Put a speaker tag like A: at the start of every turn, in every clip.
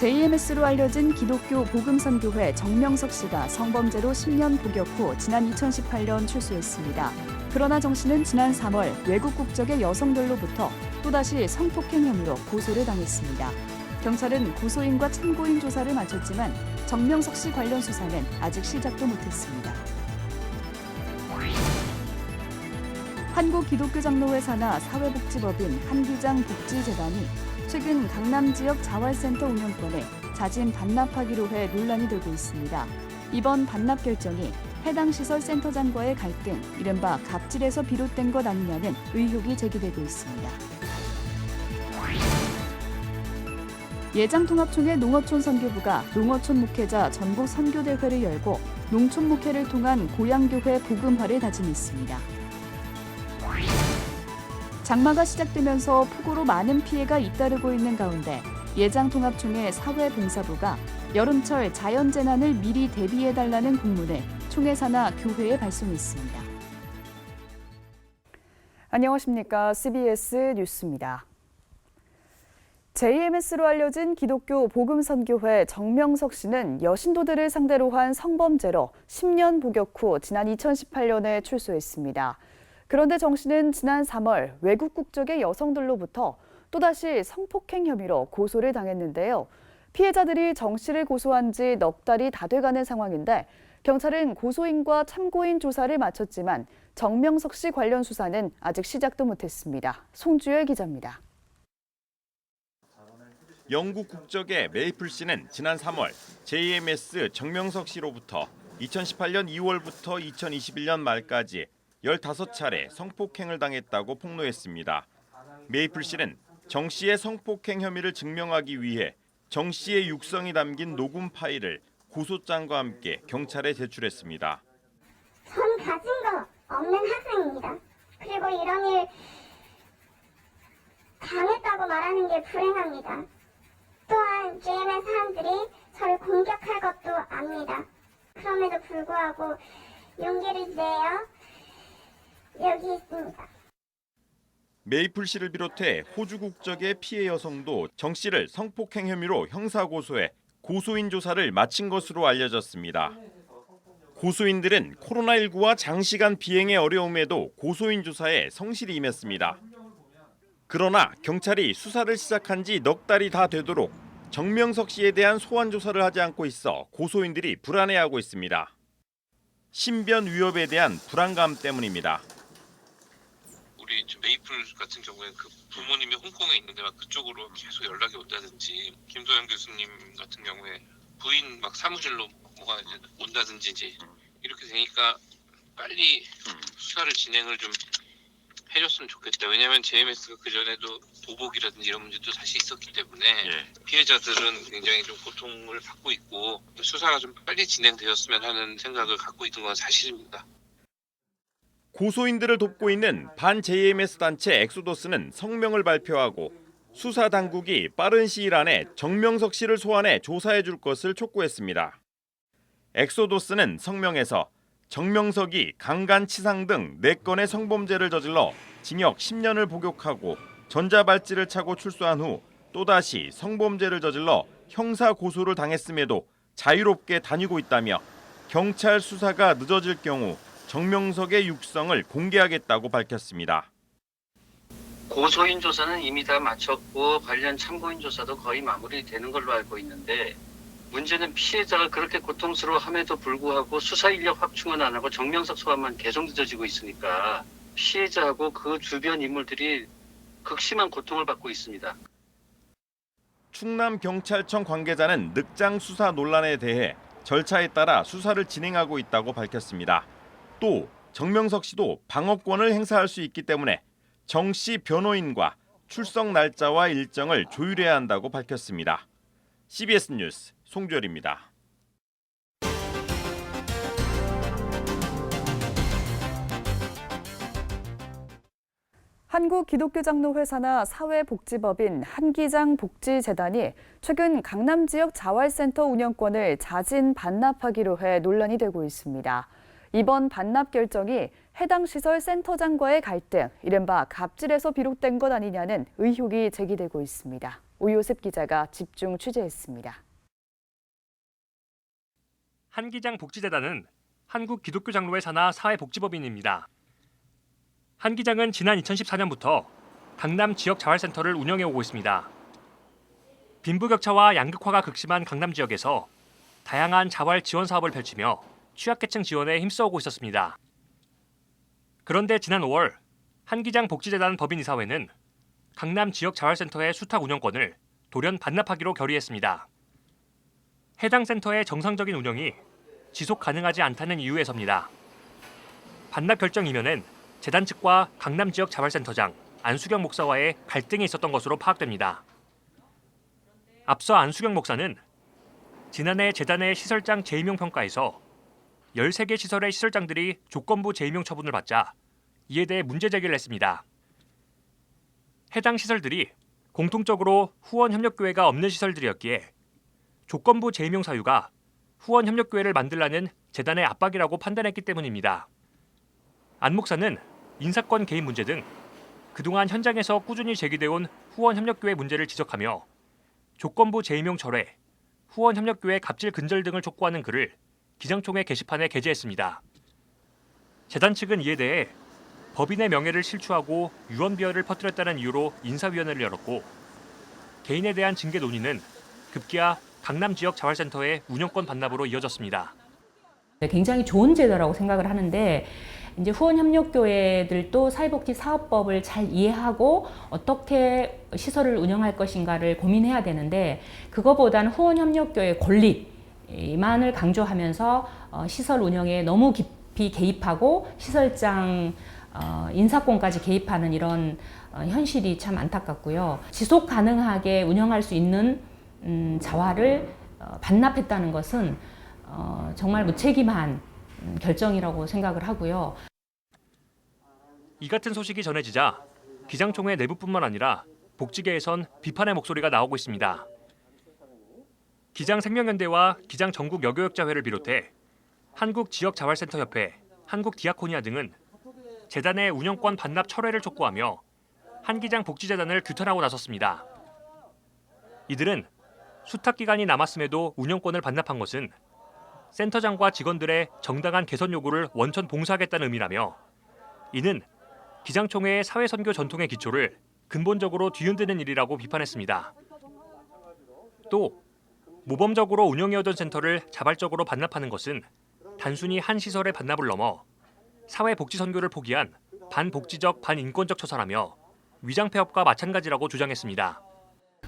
A: JMS로 알려진 기독교 복음선교회 정명석 씨가 성범죄로 10년 복역 후 지난 2018년 출소했습니다. 그러나 정 씨는 지난 3월 외국 국적의 여성들로부터 또다시 성폭행 혐의로 고소를 당했습니다. 경찰은 고소인과 참고인 조사를 마쳤지만 정명석 씨 관련 수사는 아직 시작도 못했습니다. 한국기독교장로회 산하 사회복지법인 한기장 복지재단이 최근 강남 지역 자활센터 운영권에 자진 반납하기로 해 논란이 되고 있습니다. 이번 반납 결정이 해당 시설 센터장과의 갈등, 이른바 갑질에서 비롯된 것 아니냐는 의혹이 제기되고 있습니다. 예장통합총회 농어촌 선교부가 농어촌 목회자 전국 선교대회를 열고 농촌 목회를 통한 고향교회 복음화를 다짐했습니다. 장마가 시작되면서 폭우로 많은 피해가 잇따르고 있는 가운데 예장통합총회 사회봉사부가 여름철 자연재난을 미리 대비해달라는 공문을 총회 산하 교회에 발송했습니다. 안녕하십니까. CBS 뉴스입니다. JMS로 알려진 기독교 복음선교회 정명석 씨는 여신도들을 상대로 한 성범죄로 10년 복역 후 지난 2018년에 출소했습니다. 그런데 정 씨는 지난 3월 외국 국적의 여성들로부터 또다시 성폭행 혐의로 고소를 당했는데요. 피해자들이 정 씨를 고소한 지 넉 달이 다 돼가는 상황인데 경찰은 고소인과 참고인 조사를 마쳤지만 정명석 씨 관련 수사는 아직 시작도 못했습니다. 송주열 기자입니다.
B: 영국 국적의 메이플 씨는 지난 3월 JMS 정명석 씨로부터 2018년 2월부터 2021년 말까지 15차례 성폭행을 당했다고 폭로했습니다. 메이플 씨는 정 씨의 성폭행 혐의를 증명하기 위해 정 씨의 육성이 담긴 녹음 파일을 고소장과 함께 경찰에 제출했습니다.
C: 전 가진 거 없는 학생입니다. 그리고 이런 일 당했다고 말하는 게 불행합니다. 또한 JMS 사람들이 저를 공격할 것도 압니다. 그럼에도 불구하고 용기를 내어 여기 있습니다.
B: 메이플 씨를 비롯해 호주 국적의 피해 여성도 정 씨를 성폭행 혐의로 형사 고소해 고소인 조사를 마친 것으로 알려졌습니다. 고소인들은 코로나19와 장시간 비행의 어려움에도 고소인 조사에 성실히 임했습니다. 그러나 경찰이 수사를 시작한 지 넉 달이 다 되도록 정명석 씨에 대한 소환 조사를 하지 않고 있어 고소인들이 불안해하고 있습니다. 신변 위협에 대한 불안감 때문입니다.
D: 우리 메이플 같은 경우에 그 부모님이 홍콩에 있는데 막 그쪽으로 계속 연락이 온다든지, 김도영 교수님 같은 경우에 부인 막 사무실로 뭐가 이제 온다든지 이제 이렇게 되니까 빨리 수사를 진행을 좀 해줬으면 좋겠다. 왜냐하면 JMS가 그 전에도 보복이라든지 이런 문제도 사실 있었기 때문에 피해자들은 굉장히 좀 고통을 받고 있고 수사가 좀 빨리 진행되었으면 하는 생각을 갖고 있는 건 사실입니다.
B: 고소인들을 돕고 있는 반 JMS 단체 엑소더스는 성명을 발표하고 수사 당국이 빠른 시일 안에 정명석 씨를 소환해 조사해 줄 것을 촉구했습니다. 엑소더스는 성명에서 정명석이 강간치상 등 4건의 성범죄를 저질러 징역 10년을 복역하고 전자발찌를 차고 출소한 후 또다시 성범죄를 저질러 형사 고소를 당했음에도 자유롭게 다니고 있다며 경찰 수사가 늦어질 경우 정명석의 육성을 공개하겠다고 밝혔습니다.
E: 고소인 조사는 이미 다 마쳤고 관련 참고인 조사도 거의 마무리되는 걸로 알고 있는데 문제는 피해자가 그렇게 고통스러워함에도 불구하고 수사 인력 확충은 안 하고 정명석 소환만 계속 늦어지고 있으니까 피해자하고 그 주변 인물들이 극심한 고통을 받고 있습니다.
B: 충남경찰청 관계자는 늑장 수사 논란에 대해 절차에 따라 수사를 진행하고 있다고 밝혔습니다. 또 정명석 씨도 방어권을 행사할 수 있기 때문에 정 씨 변호인과 출석 날짜와 일정을 조율해야 한다고 밝혔습니다. CBS 뉴스 송주열입니다.
A: 한국기독교장로회 산하 사회복지법인 한기장 복지재단이 최근 강남 지역 자활센터 운영권을 자진 반납하기로 해 논란이 되고 있습니다. 이번 반납 결정이 해당 시설 센터장과의 갈등, 이른바 갑질에서 비롯된 것 아니냐는 의혹이 제기되고 있습니다. 오요셉 기자가 집중 취재했습니다.
F: 한기장 복지재단은 한국 기독교 장로회 산하 사회복지법인입니다. 한기장은 지난 2014년부터 강남 지역 자활센터를 운영해 오고 있습니다. 빈부격차와 양극화가 극심한 강남 지역에서 다양한 자활 지원 사업을 펼치며 취약계층 지원에 힘써오고 있었습니다. 그런데 지난 5월 한기장 복지재단 법인이사회는 강남 지역 자활센터의 수탁 운영권을 돌연 반납하기로 결의했습니다. 해당 센터의 정상적인 운영이 지속 가능하지 않다는 이유에서입니다. 반납 결정 이면엔 재단 측과 강남 지역 자활센터장 안수경 목사와의 갈등이 있었던 것으로 파악됩니다. 앞서 안수경 목사는 지난해 재단의 시설장 재임용 평가에서 13개 시설의 시설장들이 조건부 재임용 처분을 받자 이에 대해 문제 제기를 했습니다. 해당 시설들이 공통적으로 후원협력교회가 없는 시설들이었기에 조건부 재임용 사유가 후원협력교회를 만들라는 재단의 압박이라고 판단했기 때문입니다. 안 목사는 인사권 개입 문제 등 그동안 현장에서 꾸준히 제기돼온 후원협력교회 문제를 지적하며 조건부 재임용 철회, 후원협력교회 갑질 근절 등을 촉구하는 글을 기장총회 게시판에 게재했습니다. 재단 측은 이에 대해 법인의 명예를 실추하고 유언 비어를 퍼뜨렸다는 이유로 인사위원회를 열었고 개인에 대한 징계 논의는 급기야 강남 지역 자활센터의 운영권 반납으로 이어졌습니다.
G: 굉장히 좋은 제도라고 생각을 하는데 이제 후원협력교회들도 사회복지 사업법을 잘 이해하고 어떻게 시설을 운영할 것인가를 고민해야 되는데 그거보다는 후원협력교회 권리만을 강조하면서 시설 운영에 너무 깊이 개입하고 시설장 인사권까지 개입하는 이런 현실이 참 안타깝고요. 지속 가능하게 운영할 수 있는 자활을 반납했다는 것은 정말 무책임한 결정이라고 생각을 하고요.
F: 이 같은 소식이 전해지자 기장총회 내부뿐만 아니라 복지계에선 비판의 목소리가 나오고 있습니다. 기장생명연대와 기장전국여교역자회를 비롯해 한국지역자활센터협회, 한국디아코니아 등은 재단의 운영권 반납 철회를 촉구하며 한기장 복지재단을 규탄하고 나섰습니다. 이들은 수탁 기간이 남았음에도 운영권을 반납한 것은 센터장과 직원들의 정당한 개선 요구를 원천 봉사하겠다는 의미라며 이는 기장총회의 사회선교 전통의 기초를 근본적으로 뒤흔드는 일이라고 비판했습니다. 또 모범적으로 운영해오던 센터를 자발적으로 반납하는 것은 단순히 한 시설의 반납을 넘어 사회복지선교를 포기한 반복지적 반인권적 처사라며 위장폐업과 마찬가지라고 주장했습니다.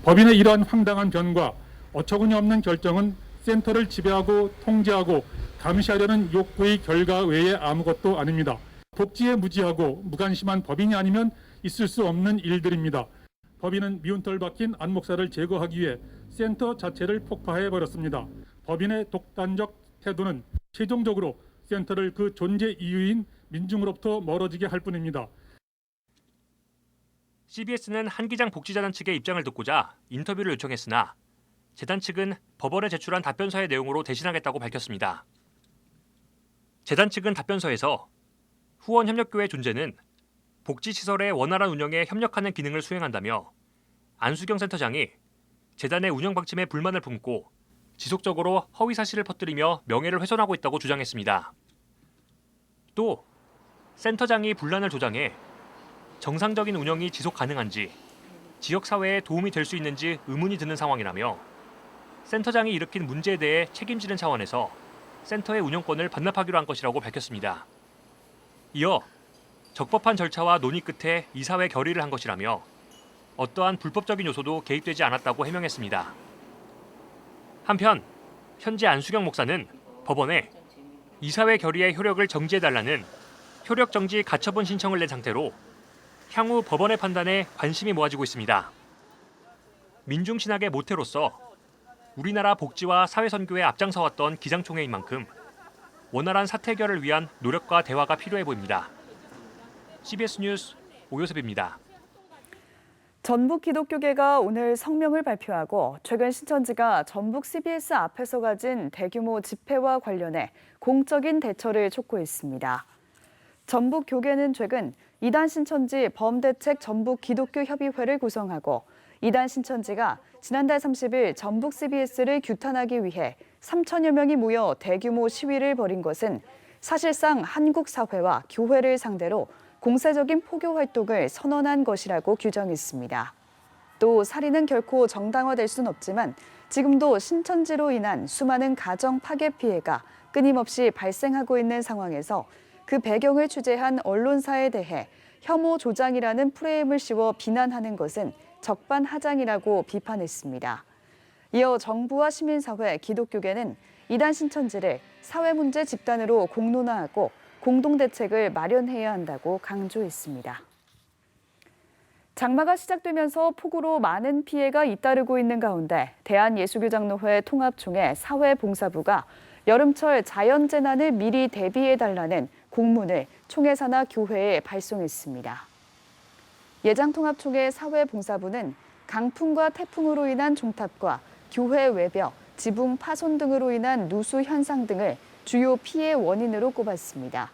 H: 법인의 이러한 황당한 변과 어처구니 없는 결정은 센터를 지배하고 통제하고 감시하려는 욕구의 결과 외에 아무것도 아닙니다. 복지에 무지하고 무관심한 법인이 아니면 있을 수 없는 일들입니다. 법인은 미운 털 박힌 안 목사를 제거하기 위해 센터 자체를 폭파해버렸습니다. 법인의 독단적 태도는 최종적으로 센터를 그 존재 이유인 민중으로부터 멀어지게 할 뿐입니다.
F: CBS는 한기장 복지재단 측의 입장을 듣고자 인터뷰를 요청했으나 재단 측은 법원에 제출한 답변서의 내용으로 대신하겠다고 밝혔습니다. 재단 측은 답변서에서 후원협력교회 존재는 복지시설의 원활한 운영에 협력하는 기능을 수행한다며 안수경 센터장이 재단의 운영 방침에 불만을 품고 지속적으로 허위 사실을 퍼뜨리며 명예를 훼손하고 있다고 주장했습니다. 또 센터장이 분란을 조장해 정상적인 운영이 지속 가능한지 지역사회에 도움이 될 수 있는지 의문이 드는 상황이라며 센터장이 일으킨 문제에 대해 책임지는 차원에서 센터의 운영권을 반납하기로 한 것이라고 밝혔습니다. 이어 적법한 절차와 논의 끝에 이사회 결의를 한 것이라며 어떠한 불법적인 요소도 개입되지 않았다고 해명했습니다. 한편 현재 안수경 목사는 법원에 이사회 결의의 효력을 정지해달라는 효력정지 가처분 신청을 낸 상태로 향후 법원의 판단에 관심이 모아지고 있습니다. 민중신학의 모태로서 우리나라 복지와 사회선교에 앞장서왔던 기장총회인 만큼 원활한 사태 해결을 위한 노력과 대화가 필요해 보입니다. CBS 뉴스 오요셉입니다.
A: 전북 기독교계가 오늘 성명을 발표하고 최근 신천지가 전북 CBS 앞에서 가진 대규모 집회와 관련해 공적인 대처를 촉구했습니다. 전북 교계는 최근 이단 신천지 범대책 전북 기독교 협의회를 구성하고 이단 신천지가 지난달 30일 전북 CBS를 규탄하기 위해 3천여 명이 모여 대규모 시위를 벌인 것은 사실상 한국 사회와 교회를 상대로 공세적인 포교 활동을 선언한 것이라고 규정했습니다. 또 살인은 결코 정당화될 순 없지만 지금도 신천지로 인한 수많은 가정 파괴 피해가 끊임없이 발생하고 있는 상황에서 그 배경을 취재한 언론사에 대해 혐오 조장이라는 프레임을 씌워 비난하는 것은 적반하장이라고 비판했습니다. 이어 정부와 시민사회, 기독교계는 이단 신천지를 사회문제 집단으로 공론화하고 공동대책을 마련해야 한다고 강조했습니다. 장마가 시작되면서 폭우로 많은 피해가 잇따르고 있는 가운데 대한예수교장로회 통합총회 사회봉사부가 여름철 자연재난을 미리 대비해달라는 공문을 총회 산하 교회에 발송했습니다. 예장통합총회 사회봉사부는 강풍과 태풍으로 인한 종탑과 교회 외벽, 지붕 파손 등으로 인한 누수 현상 등을 주요 피해 원인으로 꼽았습니다.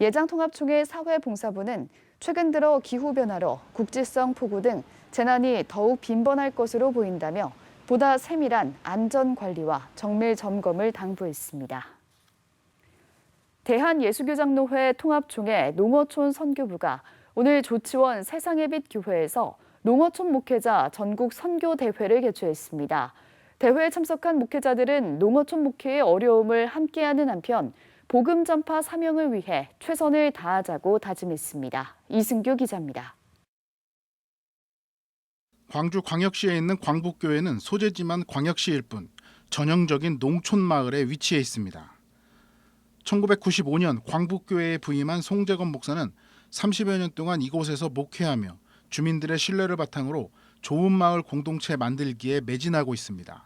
A: 예장통합총회 사회봉사부는 최근 들어 기후변화로 국지성 폭우 등 재난이 더욱 빈번할 것으로 보인다며 보다 세밀한 안전관리와 정밀 점검을 당부했습니다. 대한예수교장로회 통합총회 농어촌 선교부가 오늘 조치원 세상의 빛 교회에서 농어촌 목회자 전국 선교 대회를 개최했습니다. 대회에 참석한 목회자들은 농어촌 목회의 어려움을 함께하는 한편 복음 전파 사명을 위해 최선을 다하자고 다짐했습니다. 이승규 기자입니다.
I: 광주광역시에 있는 광북교회는 소재지만 광역시일 뿐 전형적인 농촌 마을에 위치해 있습니다. 1995년 광북교회에 부임한 송재건 목사는 30여 년 동안 이곳에서 목회하며 주민들의 신뢰를 바탕으로 좋은 마을 공동체 만들기에 매진하고 있습니다.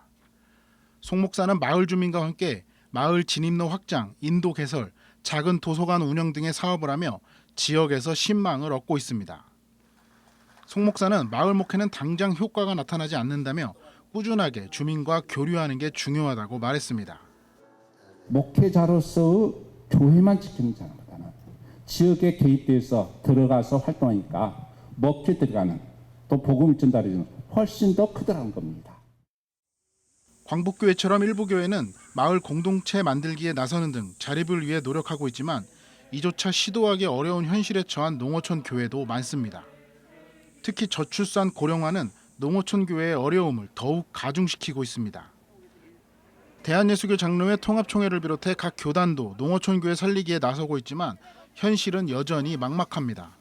I: 송 목사는 마을 주민과 함께 마을 진입로 확장, 인도 개설, 작은 도서관 운영 등의 사업을 하며 지역에서 신망을 얻고 있습니다. 송 목사는 마을 목회는 당장 효과가 나타나지 않는다며 꾸준하게 주민과 교류하는 게 중요하다고 말했습니다.
J: 목회자로서의 교회만 지키는 자보다는 지역에 개입돼서 들어가서 활동하니까 먹혀 들어가는 또 복음 전달이 훨씬 더 크더라는 겁니다.
I: 광북교회처럼 일부 교회는 마을 공동체 만들기에 나서는 등 자립을 위해 노력하고 있지만 이조차 시도하기 어려운 현실에 처한 농어촌 교회도 많습니다. 특히 저출산 고령화는 농어촌 교회의 어려움을 더욱 가중시키고 있습니다. 대한예수교 장로회 통합총회를 비롯해 각 교단도 농어촌 교회 살리기에 나서고 있지만 현실은 여전히 막막합니다.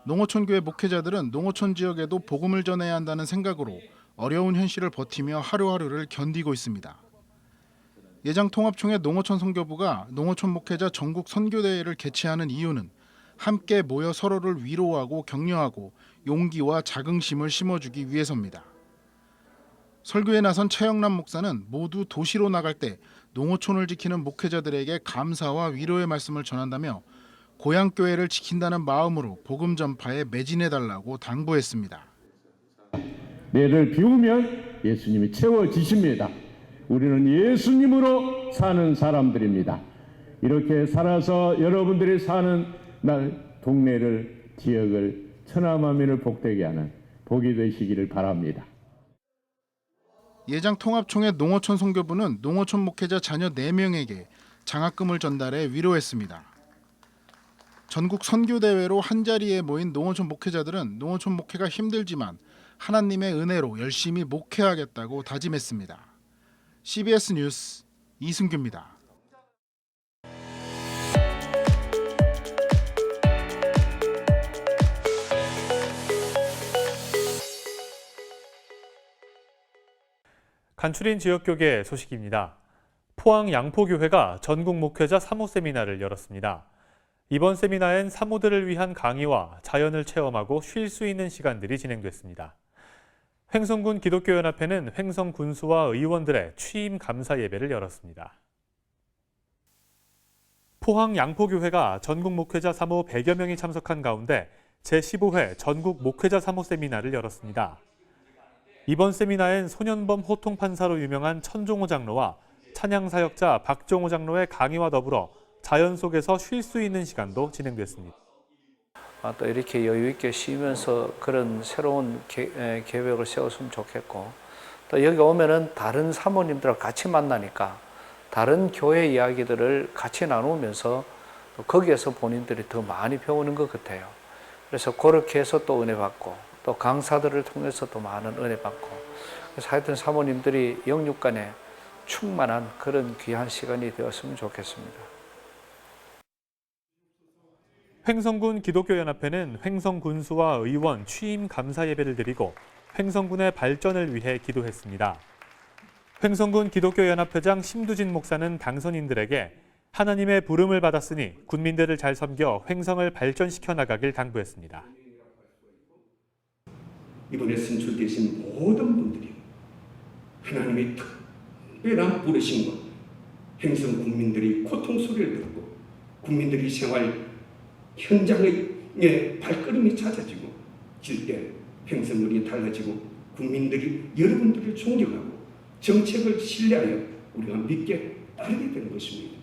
I: 농어촌 교회 목회자들은 농어촌 지역에도 복음을 전해야 한다는 생각으로 어려운 현실을 버티며 하루하루를 견디고 있습니다. 예장통합총회 농어촌 선교부가 농어촌 목회자 전국 선교대회를 개최하는 이유는 함께 모여 서로를 위로하고 격려하고 용기와 자긍심을 심어주기 위해서입니다. 설교에 나선 최영남 목사는 모두 도시로 나갈 때 농어촌을 지키는 목회자들에게 감사와 위로의 말씀을 전한다며 고향교회를 지킨다는 마음으로 복음 전파에 매진해달라고 당부했습니다.
K: 배를 비우면 예수님이 채워지십니다. 우리는 예수님으로 사는 사람들입니다. 이렇게 살아서 여러분들이 사는 날 동네를, 지역을, 천하만민을 복되게 하는 복이 되시기를 바랍니다.
I: 예장통합총회 농어촌 선교부는 농어촌 목회자 자녀 4명에게 장학금을 전달해 위로했습니다. 전국 선교대회로 한자리에 모인 농어촌 목회자들은 농어촌 목회가 힘들지만 하나님의 은혜로 열심히 목회하겠다고 다짐했습니다. CBS 뉴스 이승규입니다.
L: 간추린 지역교계 소식입니다. 포항 양포교회가 전국 목회자 사모 세미나를 열었습니다. 이번 세미나엔 사모들을 위한 강의와 자연을 체험하고 쉴 수 있는 시간들이 진행됐습니다. 횡성군 기독교연합회는 횡성 군수와 의원들의 취임 감사 예배를 열었습니다. 포항 양포교회가 전국 목회자 사모 100여 명이 참석한 가운데 제15회 전국 목회자 사모 세미나를 열었습니다. 이번 세미나엔 소년범 호통판사로 유명한 천종호 장로와 찬양사역자 박종호 장로의 강의와 더불어 자연 속에서 쉴 수 있는 시간도 진행됐습니다.
M: 또 이렇게 여유 있게 쉬면서 그런 새로운 계획을 세웠으면 좋겠고, 또 여기 오면은 다른 사모님들과 같이 만나니까 다른 교회 이야기들을 같이 나누면서 또 거기에서 본인들이 더 많이 배우는 것 같아요. 그래서 그렇게 해서 또 은혜 받고, 또 강사들을 통해서 또 많은 은혜 받고, 그래서 하여튼 사모님들이 영육간에 충만한 그런 귀한 시간이 되었으면 좋겠습니다.
L: 횡성군 기독교연합회는 횡성군수와 의원 취임 감사 예배를 드리고 횡성군의 발전을 위해 기도했습니다. 횡성군 기독교연합회장 심두진 목사는 당선인들에게 하나님의 부름을 받았으니 군민들을 잘 섬겨 횡성을 발전시켜 나가길 당부했습니다.
N: 이번에 선출되신 모든 분들이 하나님의 특별한 부르심과 횡성 국민들이 고통 소리를 듣고 국민들이 생활 현장의 발걸음이 찾아지고 질 때 횡성군이 달라지고 국민들이 여러분들을 존경하고 정책을 신뢰하여 우리가 믿게 따르게 되는 것입니다.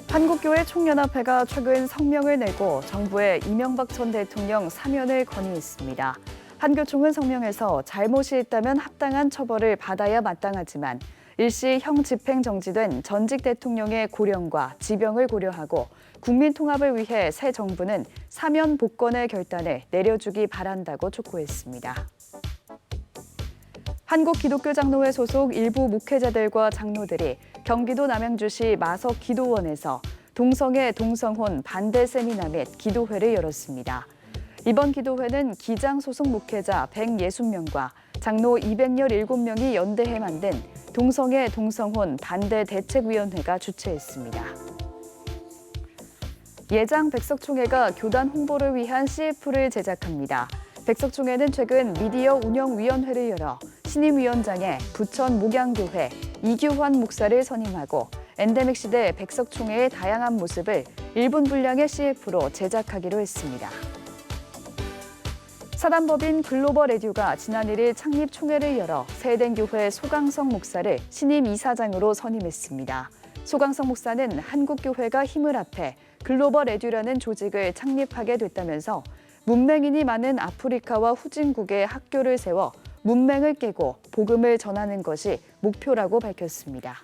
A: 한국교회 총연합회가 최근 성명을 내고 정부에 이명박 전 대통령 사면을 건의했습니다. 한교총은 성명에서 잘못이 있다면 합당한 처벌을 받아야 마땅하지만 일시 형 집행 정지된 전직 대통령의 고령과 지병을 고려하고 국민 통합을 위해 새 정부는 사면 복권의 결단을 내려주기 바란다고 촉구했습니다. 한국기독교장로회 소속 일부 목회자들과 장로들이 경기도 남양주시 마석 기도원에서 동성애 동성혼 반대 세미나 및 기도회를 열었습니다. 이번 기도회는 기장 소속 목회자 160명과 장로 217명이 연대해 만든 동성애 동성혼 반대 대책위원회가 주최했습니다. 예장 백석총회가 교단 홍보를 위한 CF를 제작합니다. 백석총회는 최근 미디어 운영위원회를 열어 신임위원장에 부천 목양교회 이규환 목사를 선임하고 엔데믹 시대 백석총회의 다양한 모습을 1분 분량의 CF로 제작하기로 했습니다. 사단법인 글로벌 에듀가 지난 1일 창립총회를 열어 세덴교회 소강성 목사를 신임 이사장으로 선임했습니다. 소강성 목사는 한국교회가 힘을 합해 글로벌 에듀라는 조직을 창립하게 됐다면서 문맹인이 많은 아프리카와 후진국에 학교를 세워 문맹을 깨고 복음을 전하는 것이 목표라고 밝혔습니다.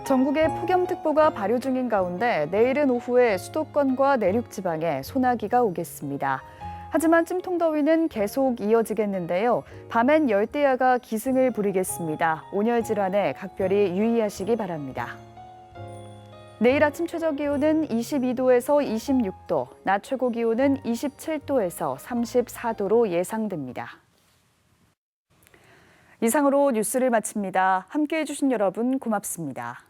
A: 전국에 폭염특보가 발효 중인 가운데 내일은 오후에 수도권과 내륙 지방에 소나기가 오겠습니다. 하지만 찜통더위는 계속 이어지겠는데요. 밤엔 열대야가 기승을 부리겠습니다. 온열 질환에 각별히 유의하시기 바랍니다. 내일 아침 최저 기온은 22도에서 26도, 낮 최고 기온은 27도에서 34도로 예상됩니다. 이상으로 뉴스를 마칩니다. 함께해 주신 여러분 고맙습니다.